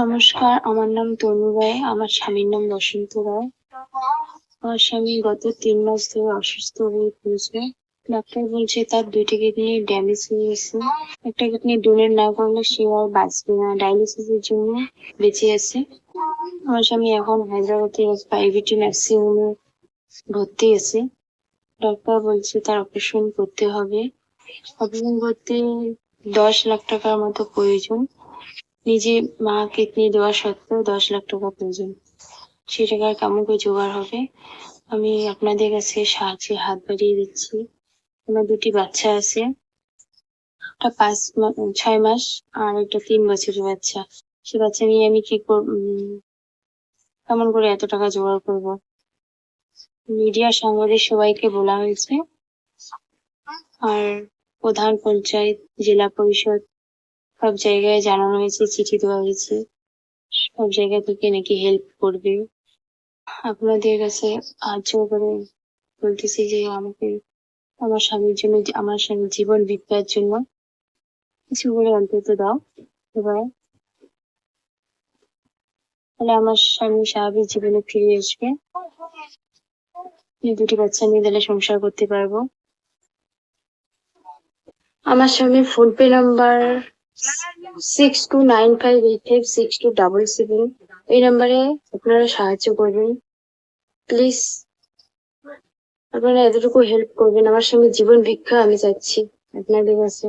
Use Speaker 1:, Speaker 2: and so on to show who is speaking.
Speaker 1: নমস্কার, আমার নাম তনু রায়। আমার স্বামীর নাম বসন্ত রায়। আমার স্বামী গত 3 মাস ধরে অসুস্থ হয়ে পড়েছে। ডাক্তার বলছে তার 2টি কিডনি ড্যামেজ হয়ে গেছে। একটা কিডনি ডোনেট না করলে সে আর বাঁচবে না, ডায়ালিসিসের জন্য বেঁচে আছে। আমার স্বামী এখন হায়দ্রাবাদে প্রাইভেট নার্সিংহোমে ভর্তি আছে। ডাক্তার বলছে তার অপারেশন করতে হবে। অপারেশন করতে 10 লাখ টাকার মতো প্রয়োজন। নিজে মা কিডনি দেওয়া সত্ত্বেও 10 লাখ টাকা প্রয়োজন। সেই টাকা কেমন করে জোগাড় হবে? আমি আপনাদের কাছে সাহায্যের হাত বাড়িয়ে দিচ্ছি। আমার 2টি বাচ্চা আছে, একটা 6 মাস আর একটা 3 বছরের বাচ্চা। সে বাচ্চা নিয়ে আমি কি কেমন করে এত টাকা জোগাড় করবো? মিডিয়া সাংবাদিক সবাইকে বলা হয়েছে, আর প্রধান পঞ্চায়েত, জেলা পরিষদ সব জায়গায় জানানো হয়েছে, চিঠি দেওয়া হয়েছে। সব জায়গা থেকে নাকি হেল্প করবে। আপনাদের কাছে সাহায্য করে বলতেছি যে আমাকে আমার স্বামীর জন্য, আমার স্বামীর জীবন ভিক্ষার জন্য কিছু করে অন্তত দাও এবার। তাহলে আমার স্বামী স্বাভাবিক জীবনে ফিরে আসবে। 2টি বাচ্চা নিয়ে তাহলে সংসার করতে পারবো। আমার স্বামীর ফোনপে নাম্বার 6295856277। এই নাম্বারে আপনারা সাহায্য করবেন প্লিজ। আপনারা এতটুকু হেল্প করবেন, আমার স্বামীর জীবন ভিক্ষা আমি চাচ্ছি আপনাদের কাছে।